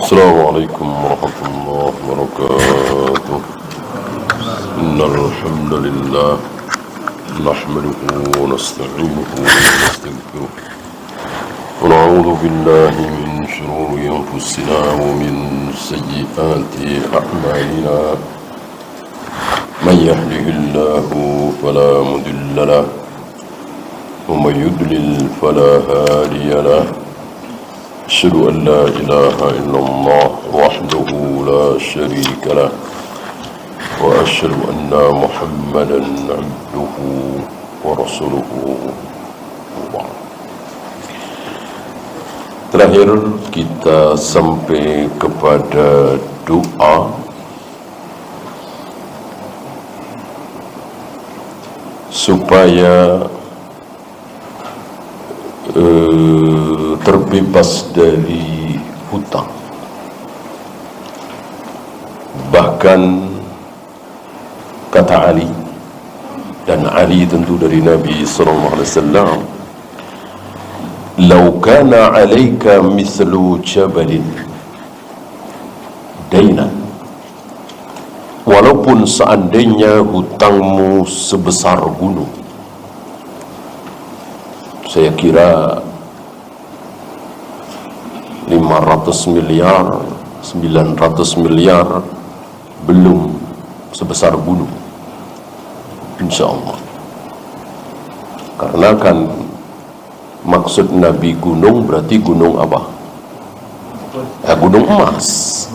السلام عليكم ورحمة الله وبركاته. إن الحمد لله نحمده ونستعينه ونستغفره ونعوذ بالله من شرور أنفسنا ومن سيئات أعمالنا. من يهده الله فلا مضل له ومن يضلل فلا هادي له. أشهد أن لا إله إلا الله وحده لا شريك له وأشهد أن محمدا عبده ورسوله. Terakhir kita sampai kepada doa supaya terbebas dari hutang. Bahkan kata Ali, dan Ali tentu dari Nabi sallallahu alaihi wasallam, "Lau kana 'alaika mithlu jabalin dainan." Walaupun seandainya hutangmu sebesar gunung. Saya kira 500 miliar, 900 miliar belum sebesar gunung, insya Allah. Karena kan maksud Nabi gunung berarti gunung apa? Gunung emas,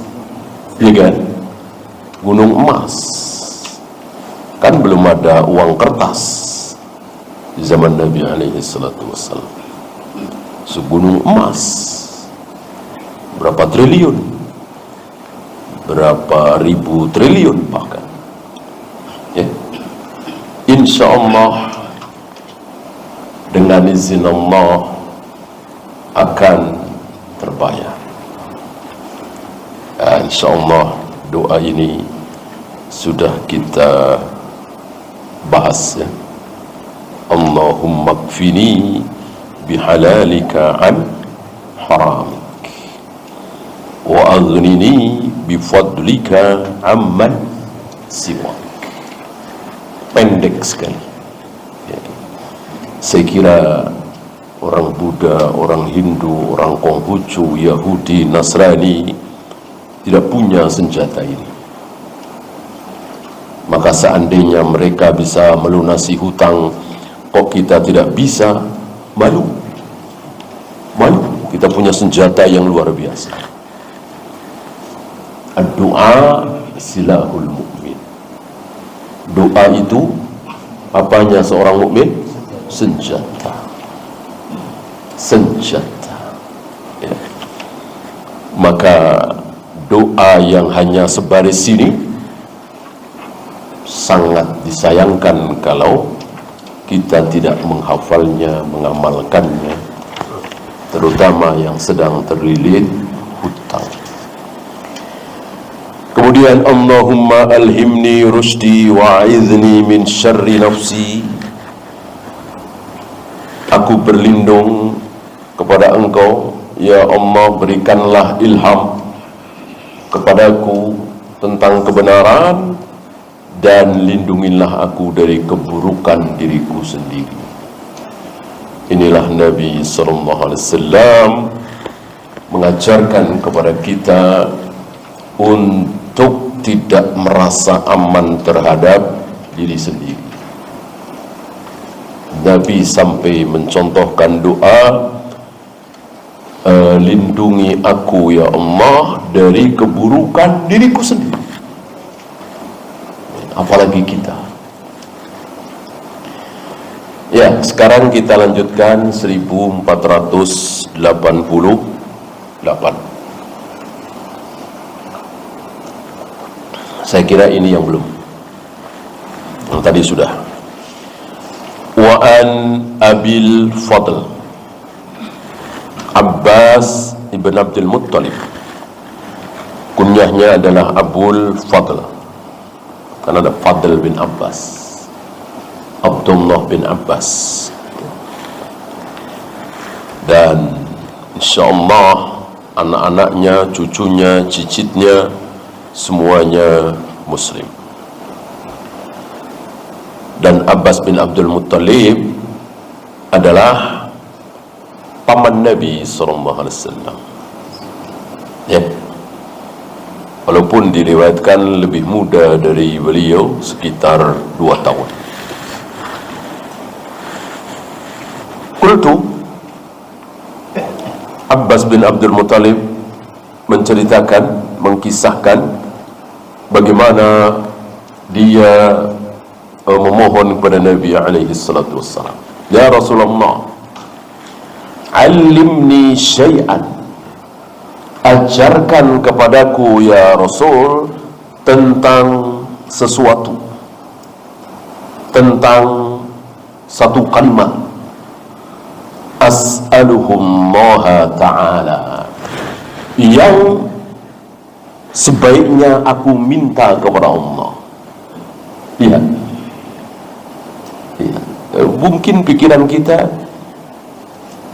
iya kan? Gunung emas. Kan belum ada uang kertas di zaman Nabi alaihi salatu wassalam. Segunung emas, berapa triliun, berapa ribu triliun bahkan, ya. Insya Allah dengan izin Allah akan terbayar. Insya Allah doa ini sudah kita bahas, ya. Allahumma kfini bihalalika an haramik wa aghnini bifadlika amman siwak. Pendek sekali, ya. Saya kira orang Buddha, orang Hindu, orang Konghucu, Yahudi, Nasrani tidak punya senjata ini. Maka seandainya mereka bisa melunasi hutang, kok kita tidak bisa? Malu. Kita punya senjata yang luar biasa. Doa silahul mukmin. Doa itu apanya seorang mukmin? Senjata. Ya. Maka doa yang hanya sebaris ini sangat disayangkan kalau kita tidak menghafalnya, mengamalkannya, terutama yang sedang terlilit hutang. Kemudian Allahumma alhimni rushdi wa'idhni min syarri nafsi. Aku berlindung kepada Engkau, ya Allah, berikanlah ilham kepadaku tentang kebenaran dan lindungilah aku dari keburukan diriku sendiri. Inilah Nabi sallallahu alaihi wasallam mengajarkan kepada kita untuk tidak merasa aman terhadap diri sendiri. Nabi sampai mencontohkan doa, lindungi aku ya Allah dari keburukan diriku sendiri. Apalagi kita. Ya, sekarang kita lanjutkan 1488. Saya kira ini yang belum. Yang tadi sudah. Wa an Abil Fadl Abbas ibn Abdul Muttalib. Kunyahnya adalah Abul Fadl, karena ada Fadl bin Abbas, Abdullah bin Abbas. Dan insyaallah anak-anaknya, cucunya, cicitnya, semuanya muslim. Dan Abbas bin Abdul Muttalib adalah paman Nabi SAW. Ya. Walaupun diriwayatkan lebih muda dari beliau sekitar 2 tahun. Qultu, Abbas bin Abdul Muttalib menceritakan, mengkisahkan bagaimana dia memohon kepada Nabi alaihi salatu wassalam, "Ya Rasulullah, alimni syai'an." Ajarkan kepadaku ya Rasul tentang sesuatu, tentang satu kalimat. As'aluhullaha ta'ala, yang sebaiknya aku minta kepada Allah. Lihat, lihat. Mungkin pikiran kita,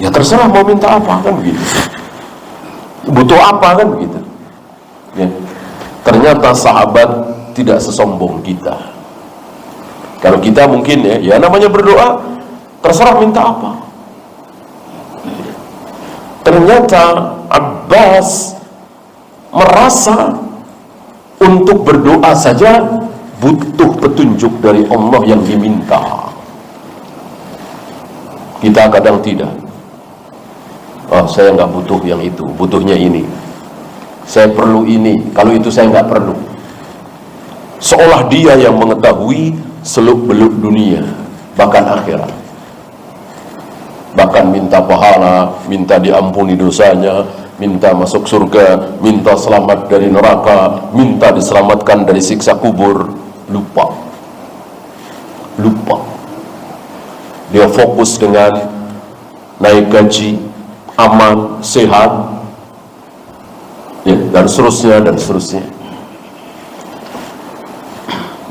ya terserah mau minta apa, kan begitu. Butuh apa, kan begitu ya. Ternyata sahabat tidak sesombong kita. Kalau kita mungkin ya namanya berdoa, terserah minta apa. Ternyata Abbas merasa untuk berdoa saja butuh petunjuk dari Allah yang diminta. Kita kadang tidak. Oh, saya nggak butuh yang itu, butuhnya ini. Saya perlu ini, kalau itu saya nggak perlu. Seolah dia yang mengetahui seluk-beluk dunia, bahkan akhirat. Bahkan minta pahala, minta diampuni dosanya, minta masuk surga, minta selamat dari neraka, minta diselamatkan dari siksa kubur. Lupa. Dia fokus dengan naik gaji, aman, sehat, ya, dan seterusnya.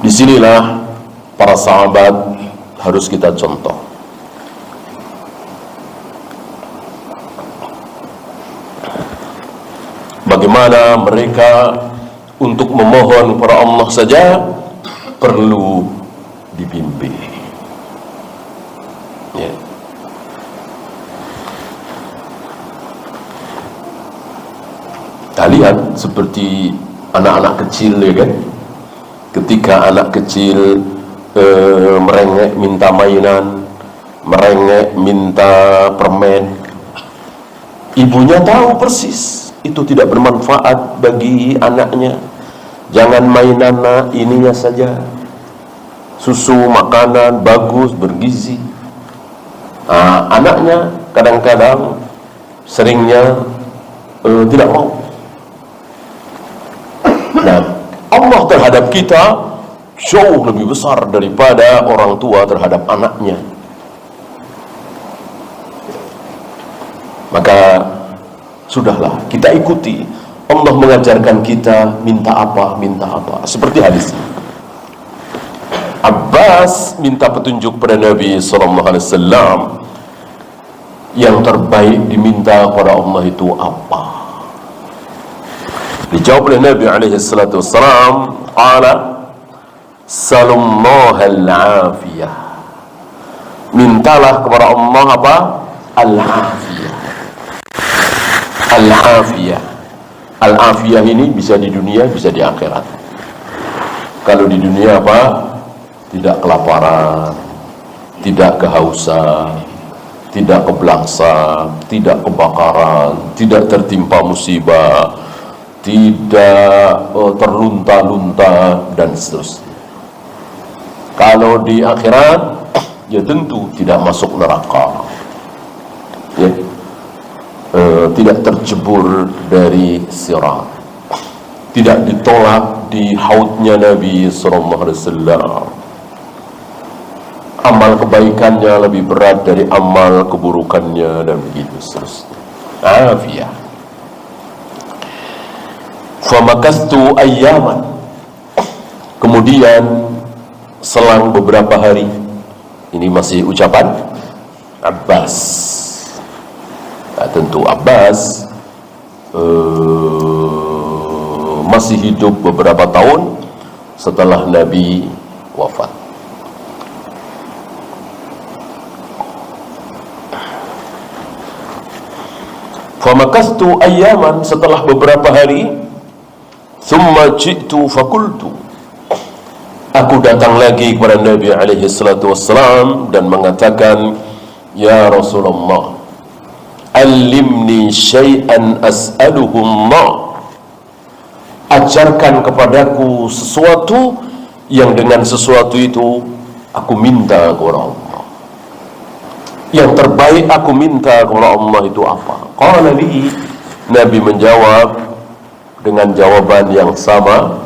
Disinilah para sahabat harus kita contoh. Bagaimana mereka untuk memohon kepada Allah saja perlu dibimbing. Ya. Kita lihat seperti anak-anak kecil, ya kan? Ketika anak kecil merengek minta mainan, merengek minta permen, ibunya tahu persis itu tidak bermanfaat bagi anaknya. Jangan mainan, nak, ininya saja. Susu, makanan bagus, bergizi. Anaknya kadang-kadang seringnya tidak mau. Nah, Allah terhadap kita jauh lebih besar daripada orang tua terhadap anaknya. Maka sudahlah, kita ikuti. Allah mengajarkan kita minta apa. Seperti hadis Abbas minta petunjuk pada Nabi SAW. Yang terbaik diminta kepada Allah itu apa? Dijawab oleh Nabi SAW, qala sallallahu al-afiyah, mintalah kepada Allah apa? Al-afiyah. Al-afiyah. Al-afiyah ini bisa di dunia, bisa di akhirat. Kalau di dunia apa? Tidak kelaparan, tidak kehausan, tidak kebelangsak, tidak kebakaran, tidak tertimpa musibah, tidak terlunta-lunta, dan seterusnya. Kalau di akhirat, ya tentu tidak masuk neraka, ya. Tidak tercebur dari sirat, tidak ditolak di haudnya Nabi SAW. Amal kebaikannya lebih berat dari amal keburukannya, dan begitu seterusnya. Afiyah. Famakastu ayyaman, kemudian selang beberapa hari, ini masih ucapan Abbas. Nah, tentu Abbas masih hidup beberapa tahun setelah Nabi wafat. Famakastu ayyaman, setelah beberapa hari, thumma ji'tu fakultu, aku datang lagi kepada Nabi alaihi salatu wassalam dan mengatakan, ya Rasulullah, alimni syai'an as'aluhu Allah, ajarkan kepadaku sesuatu yang dengan sesuatu itu aku minta kepada Allah. Yang terbaik aku minta kepada Allah itu apa? Qala li, Nabi menjawab dengan jawaban yang sama,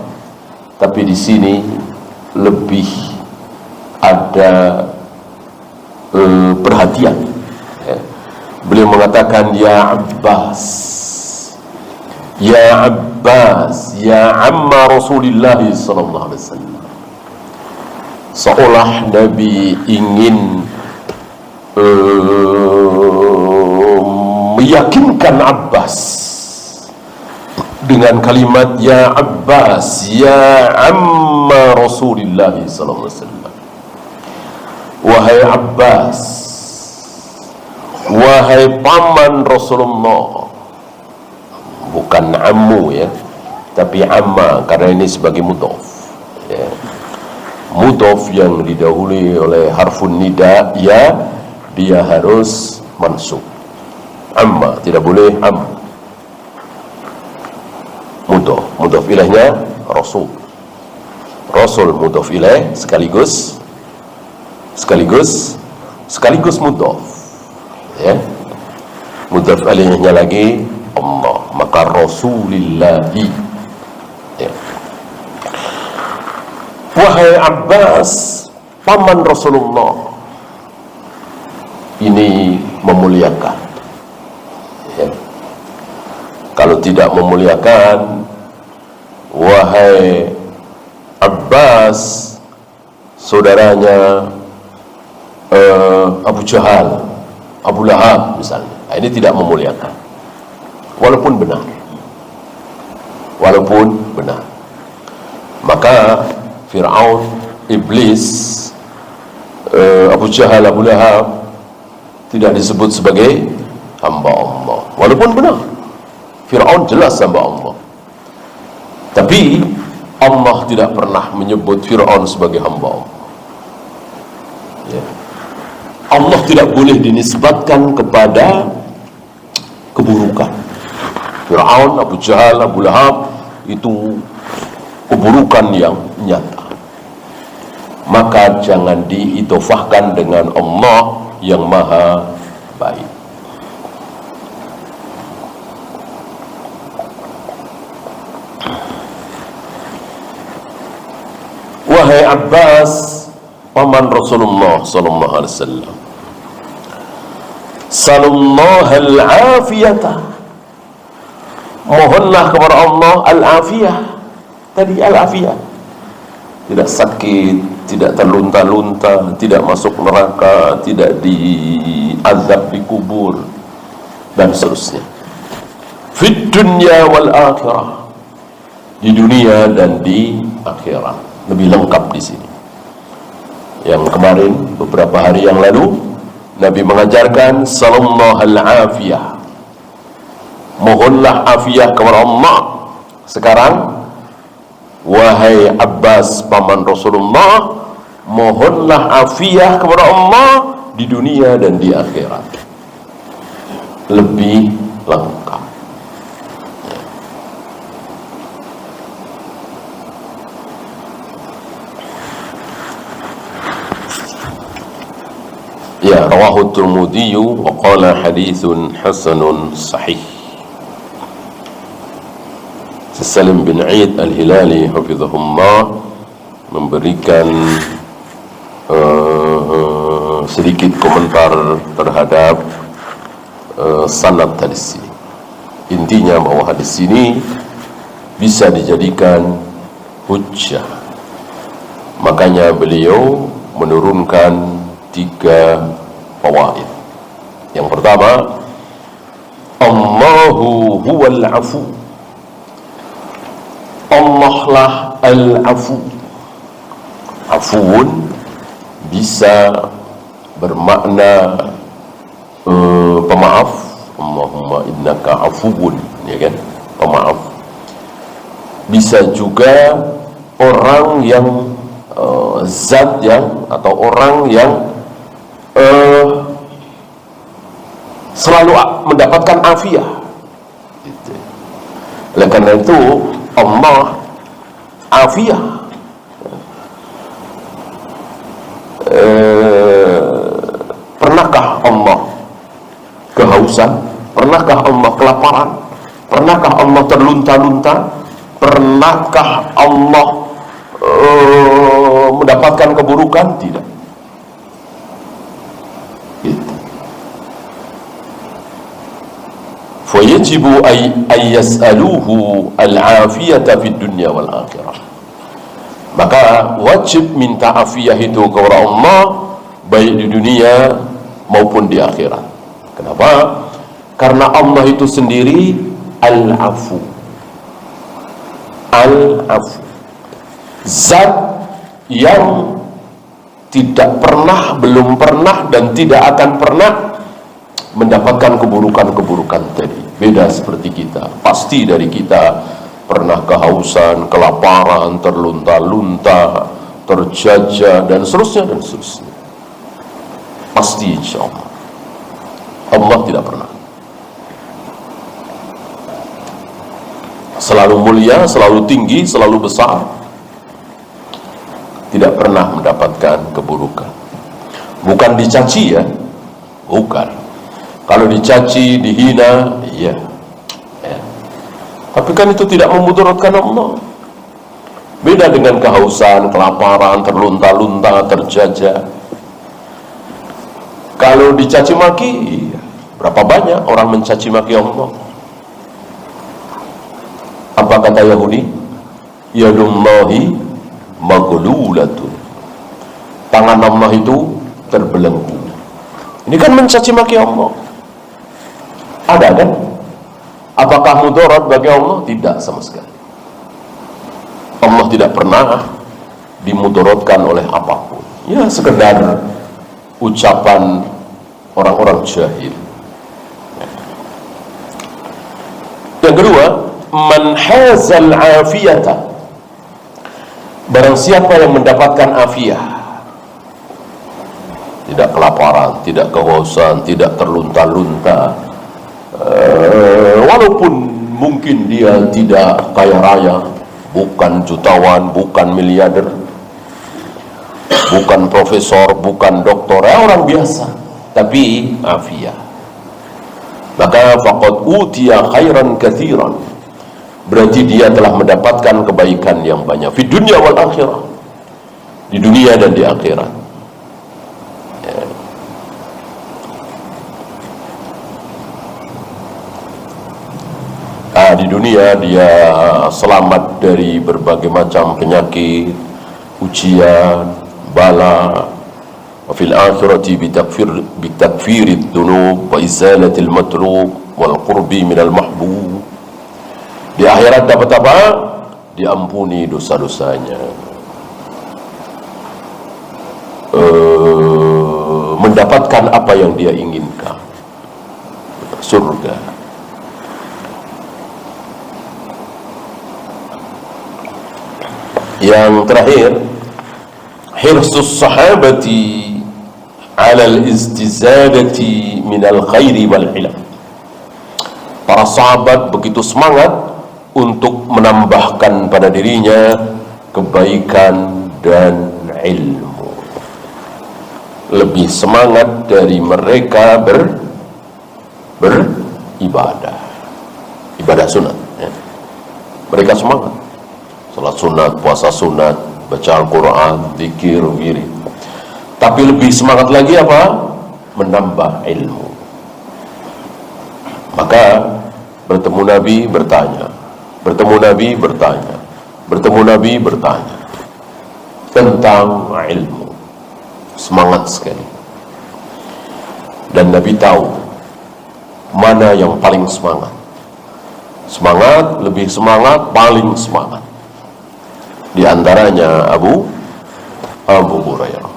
tapi di sini lebih ada perhatian. Beliau mengatakan, ya Abbas, ya Abbas, ya amma Rasulullah sallallahu alaihi wasallam. Seolah Nabi ingin meyakinkan Abbas dengan kalimat ya Abbas, ya amma Rasulullah sallallahu alaihi wasallam. Wahai Abbas, wahai paman Rasulullah. Bukan ammu ya, tapi amma, karena ini sebagai mudhof ya. Mudhof yang didahului oleh harfun nida ya, dia harus mansub. Amma tidak boleh am. Mudhof ilaihnya Rasul. Rasul mudhof ilaih sekaligus mudhof ya. Mudhof ilaihnya lagi Allah, maka Rasulillahi ya. Wahai Abbas, paman Rasulullah, ini memuliakan ya. Kalau tidak memuliakan, wahai Abbas, saudaranya Abu Jahal, Abu Lahab misalnya, ini tidak memuliakan, walaupun benar. Maka Fir'aun, Iblis, Abu Jahal, Abu Lahab tidak disebut sebagai hamba Allah, walaupun benar. Fir'aun jelas hamba Allah, tapi Allah tidak pernah menyebut Fir'aun sebagai hamba Allah ya. Allah tidak boleh dinisbatkan kepada keburukan. Fir'aun, Abu Jahal, Abu Lahab itu keburukan yang nyata, maka jangan diidofahkan dengan Allah yang maha baik. Wahai Abbas, paman Rasulullah sallallahu alaihi wasallam, sallallahu al-afiyata, mohonlah kepada Allah al-afiyah. Tadi al-afiyah, tidak sakit, tidak terlunta-lunta, tidak masuk neraka, tidak diazab di kubur, dan seterusnya. Fid dunya wal akhirah, di dunia dan di akhirat. Lebih lengkap di sini. Yang kemarin beberapa hari yang lalu Nabi mengajarkan sallallahu al-afiyah, mohonlah afiyah kepada Allah. Sekarang wahai Abbas, paman Rasulullah, mohonlah afiyah kepada Allah di dunia dan di akhirat. Lebih lengkap. Ya, rawahu Tirmidzi wa qala haditsun hasanun sahih. Salim bin Aid al-Hilali hafizahullah memberikan sedikit komentar terhadap sanad hadis ini. Intinya bahwa hadis ini bisa dijadikan hujjah. Makanya beliau menurunkan 3 fawaid. Yang pertama, Allahu huwal afu. Allah lah al-afu. Afuun bisa bermakna pemaaf. Allahumma innaka afuun, ya kan, pemaaf. Bisa juga orang yang zat yang, atau orang yang selalu mendapatkan afiah gitu. Oleh karena itu Allah afiah. Pernahkah Allah kehausan? Pernahkah Allah kelaparan? Pernahkah Allah terlunta-lunta? Pernahkah Allah mendapatkan keburukan? Tidak. Gitu. Fayajibu ay yas'aluhu al-afiyata fid dunya wal akhirah. Maka wajib minta afiah itu kepada Allah, baik di dunia maupun di akhirat. Kenapa? Karena Allah itu sendiri al-afu. Al-afu, zat yang tidak pernah, belum pernah, dan tidak akan pernah mendapatkan keburukan-keburukan tadi. Beda seperti kita. Pasti dari kita pernah kehausan, kelaparan, terlunta-lunta, terjajah, dan seterusnya dan seterusnya. Pasti, insya Allah. Allah tidak pernah. Selalu mulia, selalu tinggi, selalu besar, tidak pernah mendapatkan keburukan. Bukan dicaci, ya, bukan. Kalau dicaci, dihina, iya. Tapi kan itu tidak memudaratkan Allah. Beda dengan kehausan, kelaparan, terlunta-lunta, terjajah. Kalau dicaci maki, berapa banyak orang mencaci maki Allah? Apa kata Yahudi? Yadullahi maghlulatun. Tangan Allah itu terbelenggu. Ini kan mencaci maki Allah. Ada kan? Apakah mudarat bagi Allah? Tidak sama sekali. Allah tidak pernah dimudaratkan oleh apapun. Ya, sekedar ucapan orang-orang jahil. Yang kedua, man hazal afiyata. Barang siapa yang mendapatkan afiah, tidak kelaparan, tidak kehausan, tidak terlunta-lunta, walaupun mungkin dia tidak kaya raya, bukan jutawan, bukan miliarder, bukan profesor, bukan doktor, orang biasa, tapi afiah, maka faqad utiya khairan katsiran. Berarti dia telah mendapatkan kebaikan yang banyak di dunia wal akhirah, di dunia dan di akhirat. Di dunia dia selamat dari berbagai macam penyakit, ujian, bala. Wa fil akhirati bitakfirid dzunub wa izalatil matlub wal qurbi minal mahbub. Di akhirat dapat apa? Diampuni dosa-dosanya, mendapatkan apa yang dia inginkan, surga. Yang terakhir, hirsus sahabati ala al-istizadati minal khairi wal hilm. Para sahabat begitu semangat untuk menambahkan pada dirinya kebaikan dan ilmu. Lebih semangat dari mereka beribadah, ibadah sunat, ya. Mereka semangat salat sunat, puasa sunat, baca Al-Quran, zikir, wirid. Tapi lebih semangat lagi apa? Menambah ilmu. Maka bertemu Nabi bertanya, bertemu Nabi bertanya, bertemu Nabi bertanya tentang ilmu. Semangat sekali. Dan Nabi tahu mana yang paling semangat, Semangat, lebih semangat, paling semangat. Di antaranya Abu Hurairah.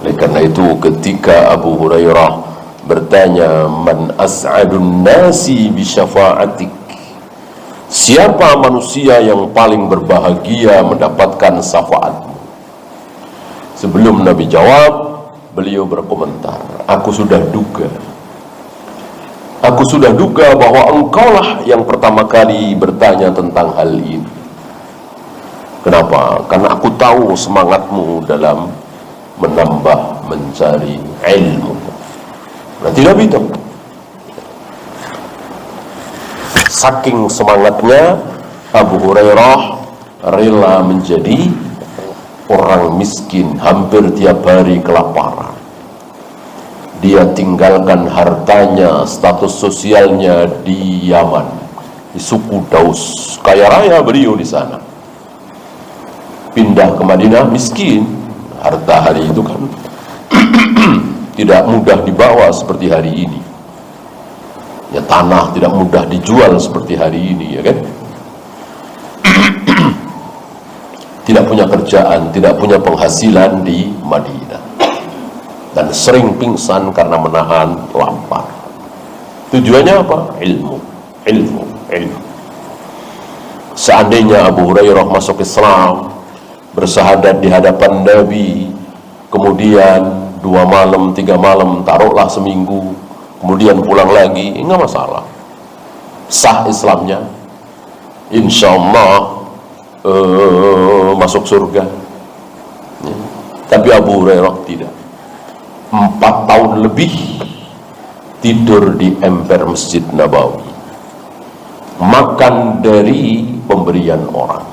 Oleh karena itu ketika Abu Hurairah bertanya, man as'adun nasi bi syafa'atik, siapa manusia yang paling berbahagia mendapatkan syafaatmu? Sebelum Nabi jawab, beliau berkomentar, aku sudah duga bahwa engkaulah yang pertama kali bertanya tentang hal ini. Kenapa? Karena aku tahu semangatmu dalam menambah, mencari ilmu. Berarti Nabi tahu. Saking semangatnya, Abu Hurairah rela menjadi orang miskin, hampir tiap hari kelaparan. Dia tinggalkan hartanya, status sosialnya di Yaman, di suku Daus. Kaya raya beliau di sana. Pindah ke Madinah miskin. Harta hari itu kan tidak mudah dibawa seperti hari ini. Ya, tanah tidak mudah dijual seperti hari ini, ya kan? Tidak punya kerjaan, tidak punya penghasilan di Madinah, dan sering pingsan karena menahan lapar. Tujuannya apa? Ilmu. Seandainya Abu Hurairah masuk Islam, bersahadat di hadapan Nabi, kemudian 2 malam, 3 malam, taruhlah seminggu, kemudian pulang lagi, enggak masalah, sah Islamnya, insya Allah masuk surga. Ya. Tapi Abu Hurairah tidak. 4 tahun lebih tidur di emper Masjid Nabawi, makan dari pemberian orang,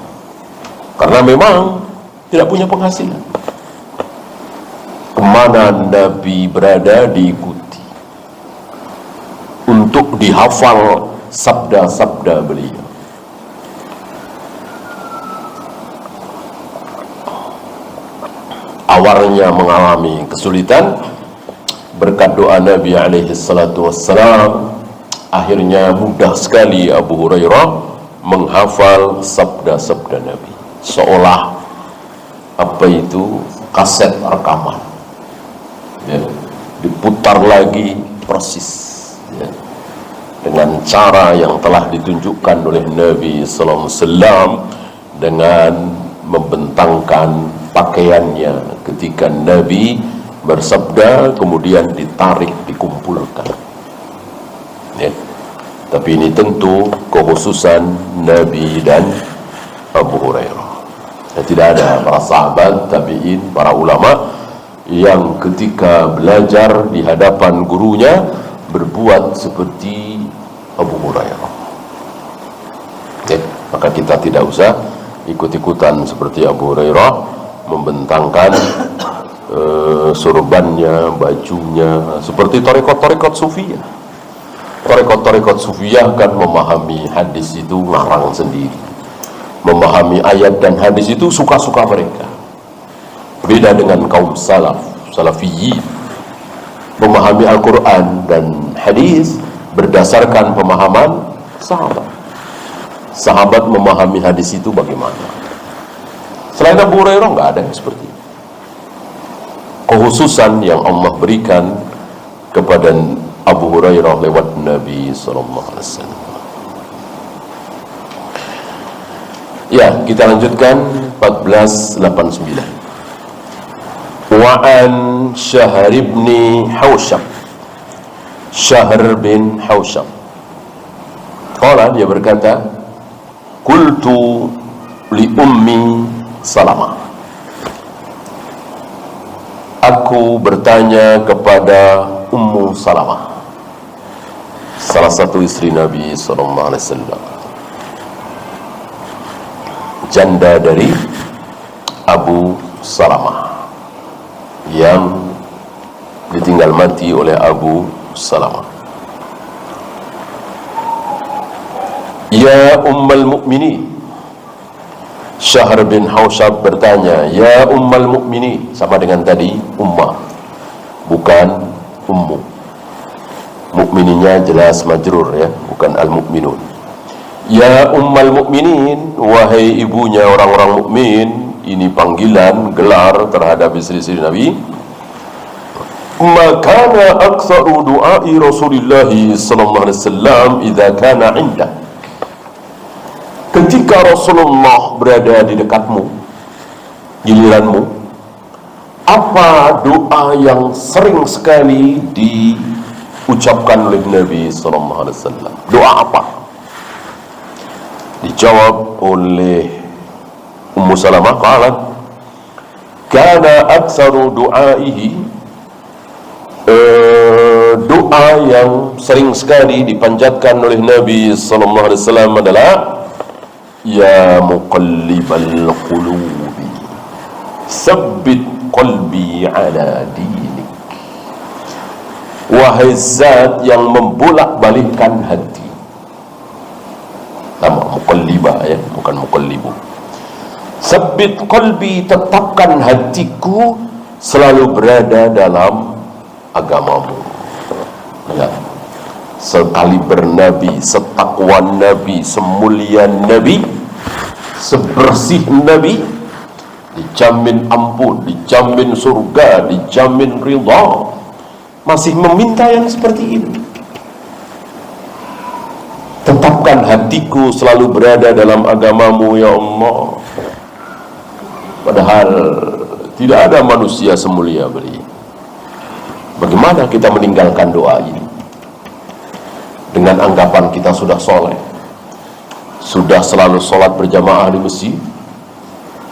karena memang tidak punya penghasilan. Kemana Nabi berada diikuti, untuk dihafal sabda-sabda beliau. Awalnya mengalami kesulitan, berkat doa Nabi alaihi salatu wassalam, akhirnya mudah sekali Abu Hurairah menghafal sabda-sabda Nabi, seolah apa itu kaset rekaman, ya, diputar lagi persis, ya, dengan cara yang telah ditunjukkan oleh Nabi sallallahu alaihi wasallam, dengan membentangkan pakaiannya ketika Nabi bersabda, kemudian ditarik, dikumpulkan, ya. Tapi ini tentu kekhususan Nabi dan Abu Hurairah. Ya, tidak ada para sahabat, tabi'in, para ulama yang ketika belajar di hadapan gurunya berbuat seperti Abu Hurairah. Ya, maka kita tidak usah ikut-ikutan seperti Abu Hurairah, membentangkan surbannya, bajunya, seperti tarekat-tarekat sufiyah. Tarekat-tarekat sufiyah kan memahami hadis itu ngarang sendiri, memahami ayat dan hadis itu suka-suka mereka. Beda dengan kaum salafiyin, memahami Al-Quran dan hadis berdasarkan pemahaman sahabat. Sahabat memahami hadis itu bagaimana. Selain Abu Hurairah nggak ada yang seperti itu. Kekhususan yang Allah berikan kepada Abu Hurairah lewat Nabi sallallahu alaihi wasallam. Ya, kita lanjutkan 1489. Wa an Syahr bin Hausyab. Syahr bin Hausyab. Qala, dia berkata, qultu li ummi Salamah. Aku bertanya kepada Ummu Salamah, salah satu istri Nabi sallallahu alaihi wasallam, janda dari Abu Salamah yang ditinggal mati oleh Abu Salamah. Ya Ummul Mukminin, Syahr bin Hausyab bertanya, ya Ummul Mukminin, sama dengan tadi Ummah, bukan Ummu. Mukmininnya jelas majrur ya, bukan al-mu'minun. Ya ummal mu'minin, wahai ibunya orang-orang mukmin. Ini panggilan, gelar terhadap istri-istri Nabi. Makana aktsaru du'ai Rasulullah sallallahu alaihi wasallam idza kana 'indah. Ketika Rasulullah berada di dekatmu, giliranmu, apa doa yang sering sekali diucapkan oleh Nabi sallallahu alaihi wasallam? Doa apa? Dijawab oleh Ummu Salamah, qalat kana aktsaru du'aihi, doa yang sering sekali dipanjatkan oleh Nabi sallallahu alaihi wasallam adalah ya muqallibal qulubi sabbit qalbi ala dinik. Wahai zat yang membolak-balikkan hati. Nama muqallibah ya, bukan muqallibu. Sabbit qalbi, tetapkan hatiku selalu berada dalam agamamu. Ya. Sekaliber Nabi, setakwa Nabi, semulia Nabi, sebersih Nabi, dijamin ampun, dijamin surga, dijamin ridha, masih meminta yang seperti ini. Tetapkan hatiku selalu berada dalam agamamu ya Allah. Padahal tidak ada manusia semulia beliau. Bagaimana kita meninggalkan doa ini? Dengan anggapan kita sudah soleh, sudah selalu sholat berjamaah di masjid,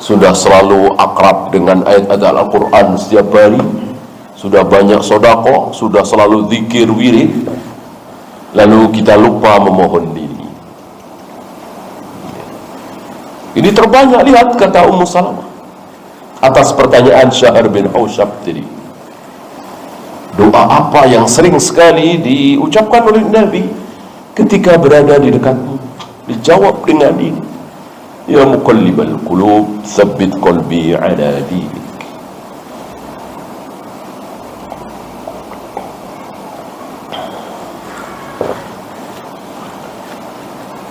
sudah selalu akrab dengan ayat-ayat Al-Quran setiap hari, sudah banyak sedekah, sudah selalu zikir wirid, lalu kita lupa memohon diri. Ini terbanyak, lihat kata Ummu Salamah atas pertanyaan Syahr bin Hausyab tadi. Doa apa yang sering sekali diucapkan oleh Nabi ketika berada di dekatmu? Dijawab dengan ini, ya muqallibal qulub tsabbit qalbi ala dinik.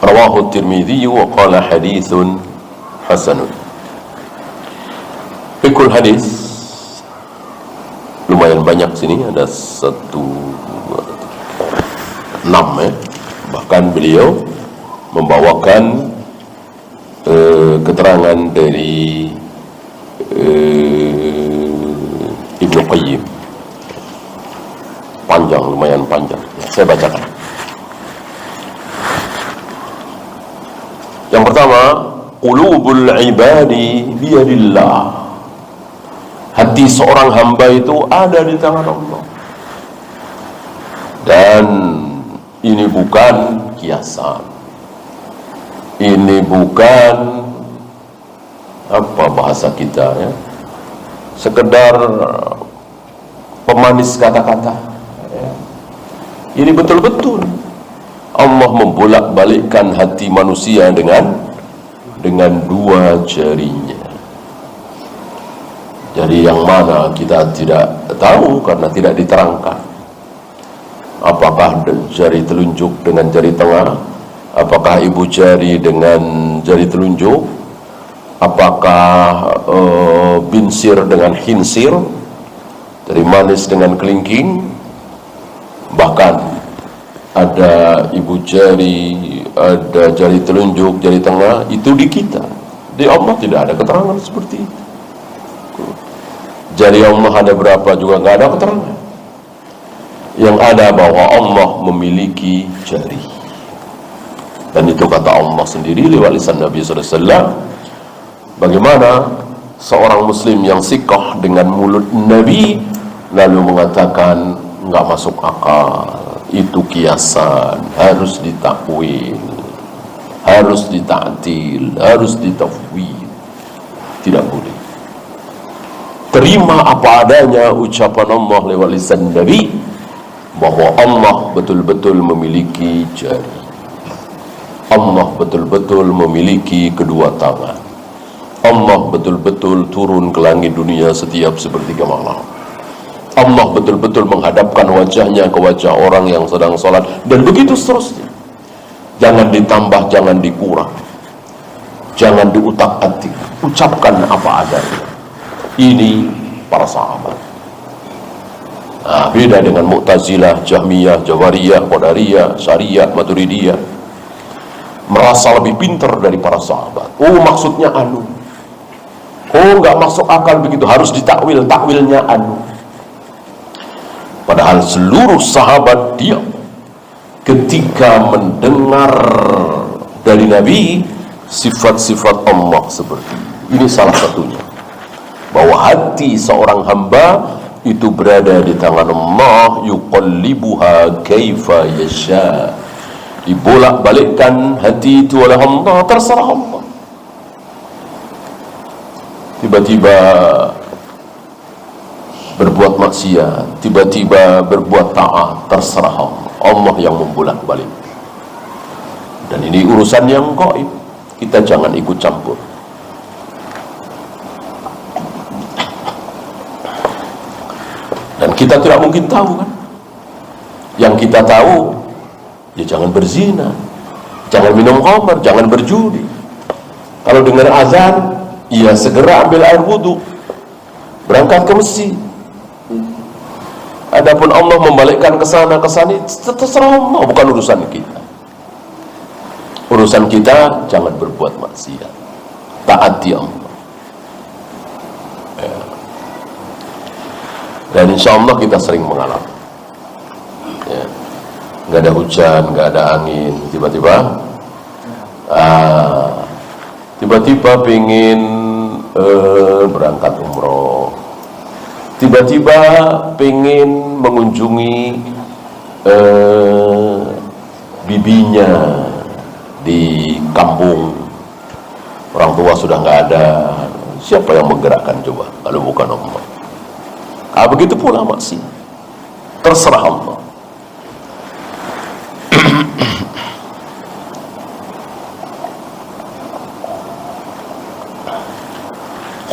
Rawahu Tirmidzi wa qala haditsun hasanun. Fikul hadis lumayan banyak sini, ada 1, 2, 6 ya. Bahkan beliau membawakan keterangan dari Ibnu Qayyim, panjang, lumayan panjang. Saya bacakan. Yang pertama, qulubul ibadi biyadillah. Hati seorang hamba itu ada di tangan Allah. Dan ini bukan kiasan. Ini bukan apa bahasa kita ya, sekedar pemanis kata-kata ya. Ini betul-betul Allah membolak-balikkan hati manusia dengan dua jarinya. Jari yang mana kita tidak tahu karena tidak diterangkan. Apakah jari telunjuk dengan jari tengah? Apakah ibu jari dengan jari telunjuk? Apakah binsir dengan hinsir? Jari manis dengan kelingking? Bahkan ada ibu jari, ada jari telunjuk, jari tengah, itu di kita. Di Allah tidak ada keterangan seperti itu. Jari Allah ada berapa juga nggak ada keterangan. Yang ada bahwa Allah memiliki jari. Dan itu kata Allah sendiri lewat lisan Nabi SAW. Bagaimana seorang muslim yang sikoh dengan mulut Nabi lalu mengatakan nggak masuk akal, itu kiasan, harus ditakwil, harus dita'til, harus ditafwid. Tidak boleh. Terima apa adanya ucapan Allah lewat lisan Nabi bahwa Allah betul-betul memiliki jari, Allah betul-betul memiliki kedua tangan, Allah betul-betul turun ke langit dunia setiap sepertiga malam, Allah betul-betul menghadapkan wajahnya ke wajah orang yang sedang sholat, dan begitu seterusnya. Jangan ditambah, jangan dikurang, jangan diutak-atik, ucapkan apa adanya. Ini para sahabat. Nah, beda dengan Mu'tazilah, Jahmiyah, Jawariyah, Qadariyah, Syariah, Maturidiyah, merasa lebih pintar dari para sahabat. Oh, maksudnya anu. Oh, nggak masuk akal begitu, harus ditakwil, takwilnya anu. Padahal seluruh sahabat diam ketika mendengar dari Nabi sifat-sifat Allah seperti ini. Salah satunya, bahwa hati seorang hamba itu berada di tangan Allah, yuqallibuha kaifa yasha. Dibolak-balikkan hati itu oleh Allah, terserah Allah. Tiba-tiba berbuat maksiat, tiba-tiba berbuat taat, terserah Allah. Allah yang membolak-balik. Dan ini urusan yang gaib, kita jangan ikut campur. Dan kita tidak mungkin tahu kan. Yang kita tahu, ya jangan berzina, jangan minum khamr, jangan berjudi. Kalau dengar azan, ya segera ambil air wudhu, berangkat ke masjid. Adapun Allah membalikkan ke sana ke sini, terserah Allah, bukan urusan kita. Urusan kita jangan berbuat maksiat, taati Allah. Ya. Dan insya Allah kita sering mengalami. Ya. Nggak ada hujan, nggak ada angin, tiba-tiba pengen berangkat umroh, tiba-tiba pengen mengunjungi bibinya di kampung, orang tua sudah nggak ada. Siapa yang menggerakkan coba kalau bukan Allah? Begitu pula maksiat, terserah Allah.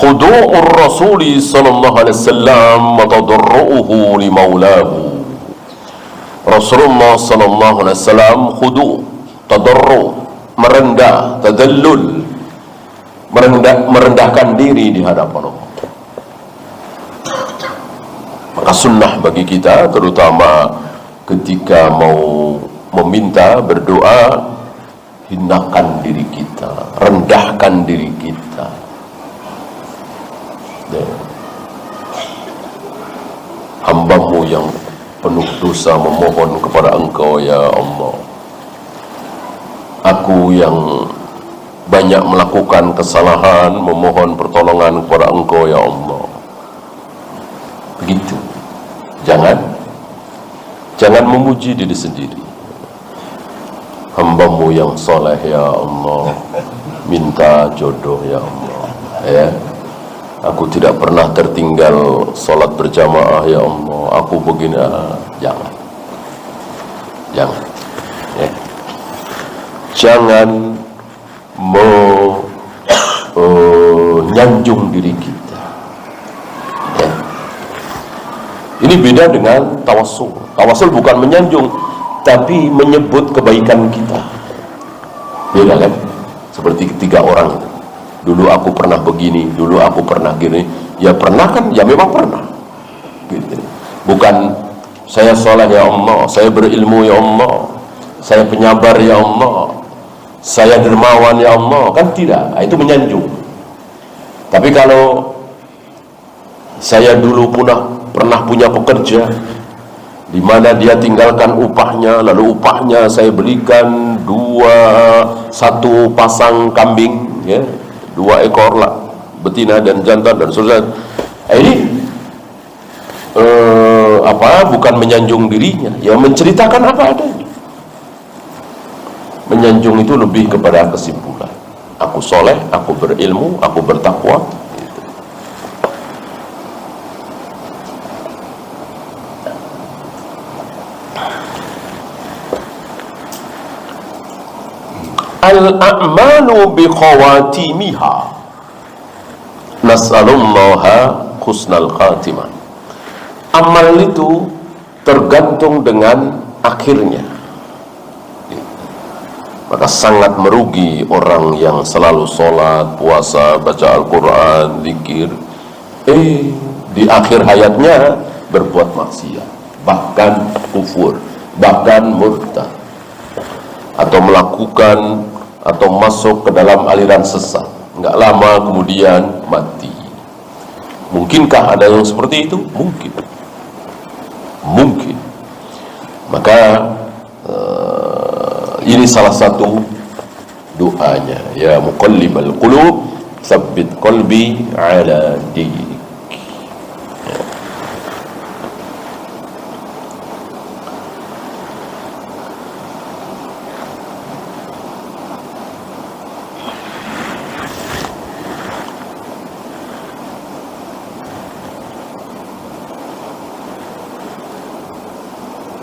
Khudu'ur Rasuli sallallahu alaihi wasallam wa tadarru'uhu li maulahu. Rasulullah sallallahu alaihi wasallam khudu', tadarru', merendah, tadallul, merendahkan diri di hadapan Allah. Maka sunnah bagi kita, terutama ketika mau meminta, berdoa, hinakan diri kita, rendahkan diri kita. Hamba-Mu yang penuh dosa memohon kepada Engkau ya Allah. Aku yang banyak melakukan kesalahan memohon pertolongan kepada Engkau ya Allah. Begitu. Jangan memuji diri sendiri. Hamba-Mu yang soleh ya Allah, minta jodoh ya Allah. Ya. Aku tidak pernah tertinggal sholat berjamaah ya Allah. Aku begini, jangan. Ya. Jangan menyanjung diri kita. Ya. Ini beda dengan tawassul. Tawassul bukan menyanjung, tapi menyebut kebaikan kita. Beda kan? Seperti ketiga orang itu. Dulu aku pernah begini, dulu aku pernah gini. Ya pernah kan, ya memang pernah gitu. Bukan saya soleh ya Allah, saya berilmu ya Allah, saya penyabar ya Allah, saya dermawan ya Allah. Kan tidak, itu menyanjung. Tapi kalau saya dulu pernah punya pekerja di mana dia tinggalkan upahnya, lalu upahnya saya belikan satu pasang kambing, ya, 2 ekor lah, betina dan jantan dan seterusnya. Ini bukan menyanjung dirinya, ya menceritakan apa adanya. Menyanjung itu lebih kepada kesimpulan. Aku soleh, aku berilmu, aku bertakwa. Gitu. Al-a'malu biqawatimiha, nas'alullaha husnal khatimah. amal itu tergantung dengan akhirnya. Maka sangat merugi orang yang selalu sholat, puasa, baca Al-Quran, zikir, di akhir hayatnya berbuat maksiat, bahkan kufur, bahkan murtad, atau melakukan atau masuk ke dalam aliran sesat, nggak lama kemudian mati. Mungkinkah ada yang seperti itu? Mungkin. Maka ini salah satu doanya, ya muqallibal qulub tsabbit qalbi ala dinik.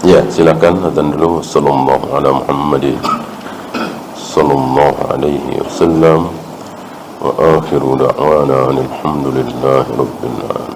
Ya, silakan adzan dulu. Sallallahu ala Muhammadin sallallahu alaihi wasallam wa akhiru da'wana alhamdulillahi rabbil alamin.